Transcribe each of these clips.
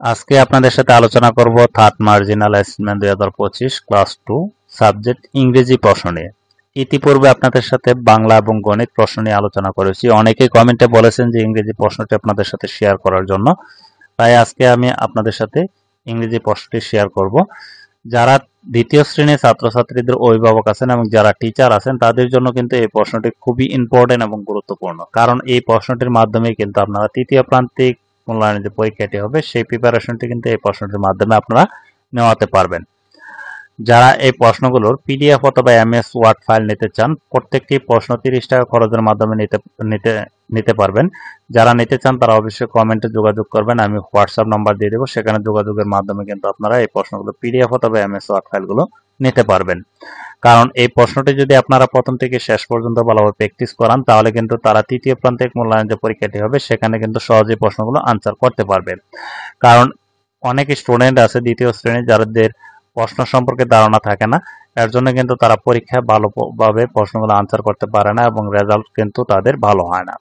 আজকে আপনাদের সাথে আলোচনা করব third marginal assessment 2025 class 2 subject ইংরেজি প্রশ্ন নিয়ে। ইতিপূর্বে আপনাদের সাথে বাংলা এবং গণিত প্রশ্ন নিয়ে আলোচনা করেছি। অনেকেই কমেন্টে বলেছেন যে ইংরেজি প্রশ্নটি আপনাদের সাথে শেয়ার করার জন্য, তাই আজকে আমি আপনাদের সাথে ইংরেজি প্রশ্নটি শেয়ার করব। যারা দ্বিতীয় শ্রেণীর ছাত্রছাত্রীদের অভিভাবক আছেন এবং যারা টিচার আছেন তাদের জন্য কিন্তু এই প্রশ্নটি খুবই ইম্পর্টেন্ট এবং গুরুত্বপূর্ণ, কারণ এই প্রশ্নটির মাধ্যমে কিন্তু আপনারা তৃতীয় প্রান্তিক মূল্যায়নের যে পরীক্ষাটি হবে সেই প্রিপারেশনটি কিন্তু এই প্রশ্নটির মাধ্যমে আপনারা নেওয়াতে পারবেন। যারা এই প্রশ্নগুলোর পিডিএফ অথবা এমএস ওয়ার্ড ফাইল নিতে চান, প্রত্যেকটি প্রশ্ন 30 টাকা খরচের মাধ্যমে নিতে পারবেন। যারা নিতে চান তারা অবশ্যই কমেন্টে যোগাযোগ করবেন, আমি হোয়াটসঅ্যাপ নাম্বার দিয়ে দেবো, সেখানে যোগাযোগের মাধ্যমে কিন্তু আপনারা এই প্রশ্নগুলো পিডিএফ অথবা এমএস ওয়ার্ড ফাইলগুলো নিতে পারবেন। কারণ এই প্রশ্নটি যদি আপনারা প্রথম থেকে শেষ পর্যন্ত ভালোভাবে প্র্যাকটিস করান তাহলে কিন্তু তারা তৃতীয় প্রান্তিক মূল্যায়ন যে পরীক্ষাটি হবে সেখানে কিন্তু সহজেই প্রশ্নগুলো আনসার করতে পারবে। কারণ অনেক স্টুডেন্ট আছে দ্বিতীয় শ্রেণী যাদের প্রশ্ন সম্পর্কে ধারণা থাকে না, এর জন্য কিন্তু তারা পরীক্ষায় ভালোভাবে প্রশ্নগুলো আনসার করতে পারে না এবং রেজাল্ট কিন্তু তাদের ভালো হয় না।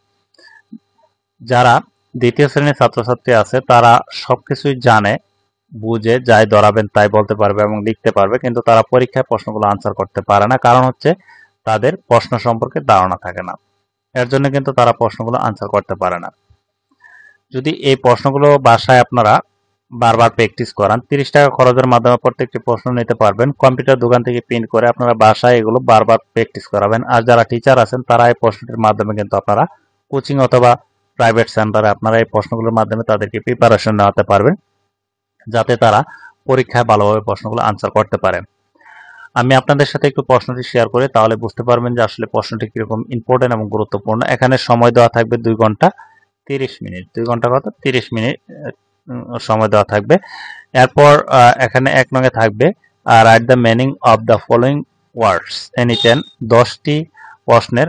যারা দ্বিতীয় শ্রেণীর ছাত্রছাত্রী আছে তারা সবকিছুই জানে, বুঝে যাই ধরাবেন তাই বলতে পারবে এবং লিখতে পারবে, কিন্তু তারা পরীক্ষায় প্রশ্নগুলো আনসার করতে পারে না, কারণ হচ্ছে তাদের প্রশ্ন সম্পর্কে ধারণা থাকে না। এর জন্য কিন্তু তারা প্রশ্নগুলো আনসার করতে পারে না। যদি এই প্রশ্নগুলো বাসায় আপনারা বারবার প্র্যাকটিস করান, 30 টাকা খরচের মাধ্যমে প্রত্যেকটি প্রশ্ন নিতে পারবেন। কম্পিউটার দোকান থেকে প্রিন্ট করে আপনারা বাসায় এগুলো বারবার প্র্যাকটিস করাবেন। আর যারা টিচার আছেন তারা এই প্রশ্নটির মাধ্যমে কিন্তু আপনারা কোচিং অথবা প্রাইভেট সেন্টারে আপনারা এই প্রশ্নগুলোর মাধ্যমে তাদেরকে প্রিপারেশন নেওয়াতে পারবেন, যাতে তারা পরীক্ষায় ভালোভাবে প্রশ্নগুলো আনসার করতে পারে। আমি আপনাদের সাথে একটু প্রশ্নটি শেয়ার করি, তাহলে বুঝতে পারবেন যে আসলে প্রশ্নটি কিরকম ইম্পর্টেন্ট এবং গুরুত্বপূর্ণ। এখানে সময় দেওয়া থাকবে 2 ঘন্টা 30 মিনিট। 2 ঘন্টা কত 30 মিনিট সময় দেওয়া থাকবে। এরপর এখানে 1 নং এ থাকবে write the meaning of the following words any 10। 10টি প্রশ্নের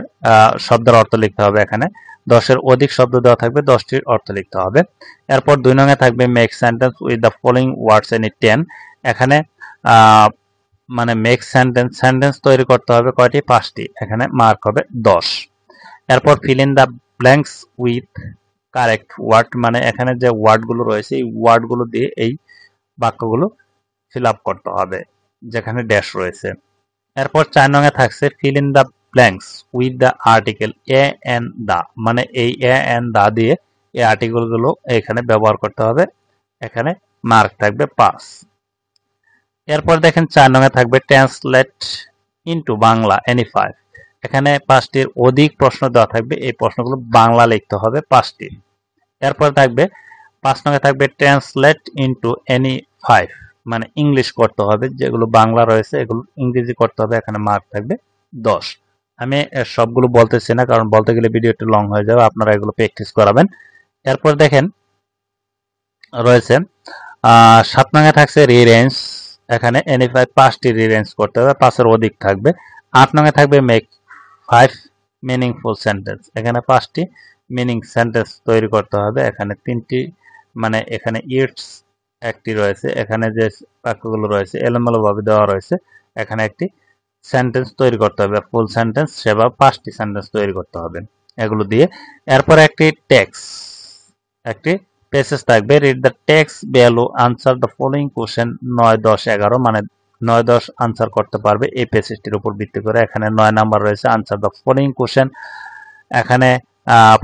শব্দের অর্থ লিখতে হবে। এখানে 10-এর অধিক শব্দ দেওয়া থাকবে, 10টির অর্থ লিখতে হবে। এরপর 2 নং এ থাকবে make sentence with the following words any 10। এখানে মানে মেক সেন্টেন্স তৈরি করতে হবে কয়টি? 5টি। এখানে মার্ক হবে 10। এরপর fill in the blanks with correct word, মানে এখানে যে ওয়ার্ডগুলো রয়েছে এই ওয়ার্ডগুলো দিয়ে এই বাক্যগুলো ফিল আপ করতে হবে যেখানে ড্যাশ রয়েছে। এরপর 4 নং এ থাকছে fill in the blanks with the article a and the, মানে এই এ এন্ড দা দিয়ে এই আর্টিকেলগুলো এখানে ব্যবহার করতে হবে। এখানে মার্ক থাকবে 5। এরপর দেখেন 4 নং এ থাকবে ট্রান্সলেট ইনটু বাংলা এনি 5। এখানে 5টির অধিক প্রশ্ন দেওয়া থাকবে, এই প্রশ্নগুলো বাংলা লিখতে হবে 5টি। এরপর থাকবে 5 নং এ থাকবে ট্রান্সলেট ইনটু এনি 5, মানে ইংলিশ করতে হবে, যেগুলো বাংলা রয়েছে এগুলো ইংরেজি করতে হবে। এখানে মার্ক থাকবে 10। আমি সবগুলো বলতেছি না, কারণ বলতে গেলে ভিডিওটি লং হয়ে যাবে, আপনারা এগুলো প্র্যাকটিস করাবেন। এরপর দেখেন রয়েছে 7 নং এ থাকছে রিরেঞ্জ। এখানে এনি 5টি রিরেঞ্জ করতে হবে, 5-এর অধিক থাকবে। 8 নং এ থাকবে মেক 5 মিনিংফুল সেন্টেন্স। এখানে 5টি মিনিং সেন্টেন্স তৈরি করতে হবে। এখানে 3টি, মানে এখানে ইটস একটি রয়েছে, এখানে যে বাক্যগুলো রয়েছে এলোমেলোভাবে দেওয়া রয়েছে, এখানে একটি সেন্টেন্স তৈরি করতে হবে, ফুল সেন্টেন্স সেভাবে 5টি সেন্টেন্স তৈরি করতে হবে এগুলো দিয়ে। এরপর একটি টেক্সট, একটি পেসেজ থাকবে, read the text value answer the following question 9, 10, 11, মানে 9, 10 আনসার করতে পারবে এই পেসেজটির উপর ভিত্তি করে। এখানে 9 নাম্বার রয়েছে আনসার দ্য ফলোইং কোশ্চেন। এখানে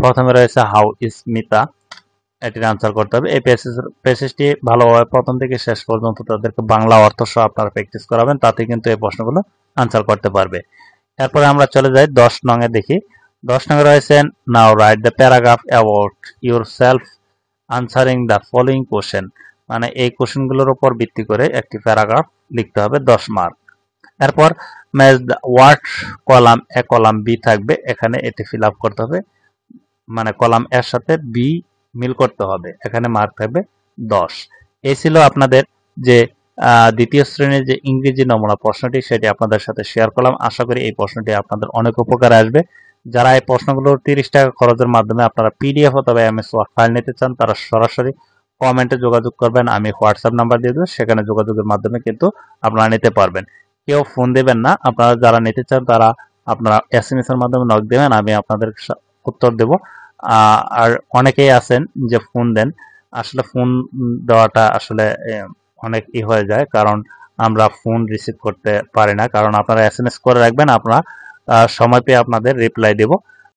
প্রথমে রয়েছে হাউ ইজ মিতা, এটির আনসার করতে হবে। এই পেসেজটি ভালোভাবে প্রথম থেকে শেষ পর্যন্ত তাদেরকে বাংলা অর্থ সহ আপনারা প্র্যাকটিস করাবেন, তাতে কিন্তু এই প্রশ্নগুলো আনসার করতে পারবে। এরপরে আমরা চলে যাই 10 নং এ দেখি। 10 নং এ রয়েছে now write the paragraph about yourself answering the following question, মানে এই কোশ্চেনগুলোর উপর ভিত্তি করে একটি প্যারাগ্রাফ লিখতে হবে, 10 মার্ক। এরপর match the word column A column B থাকবে, এখানে এটি ফিল আপ করতে হবে, মানে কলাম এর সাথে বি মিল করতে হবে, এখানে মার্ক থাকবে 10। এই ছিল আপনাদের যে দ্বিতীয় শ্রেণীর যে ইংরেজি নমুনা প্রশ্নটি, সেটি আপনাদের সাথে শেয়ার করলাম। আশা করি এই প্রশ্নটি আপনাদের অনেক উপকারে আসবে। যারা এই প্রশ্নগুলো 30 টাকা খরচের মাধ্যমে আপনারা পিডিএফ অথবা এমএস ওয়ার্ড ফাইল নিতে চান তারা সরাসরি কমেন্টে যোগাযোগ করবেন, আমি হোয়াটসঅ্যাপ নাম্বার দিয়ে দেবো, সেখানে যোগাযোগের মাধ্যমে কিন্তু আপনারা নিতে পারবেন। কেউ ফোন দেবেন না, আপনারা যারা নিতে চান তারা আপনারা এসএমএস এর মাধ্যমে নক দেবেন, আমি আপনাদের উত্তর দেব। আর অনেকেই আছেন যে ফোন দেন, আসলে ফোন দেওয়াটা আসলে অনেক হয়ে যায়, কারণ আমরা ফোন রিসিভ করতে পারি না। কারণ আপনারা এসএমএস করে রাখবেন, আমরা সময় পেয়ে আপনাদের রিপ্লাই দেব।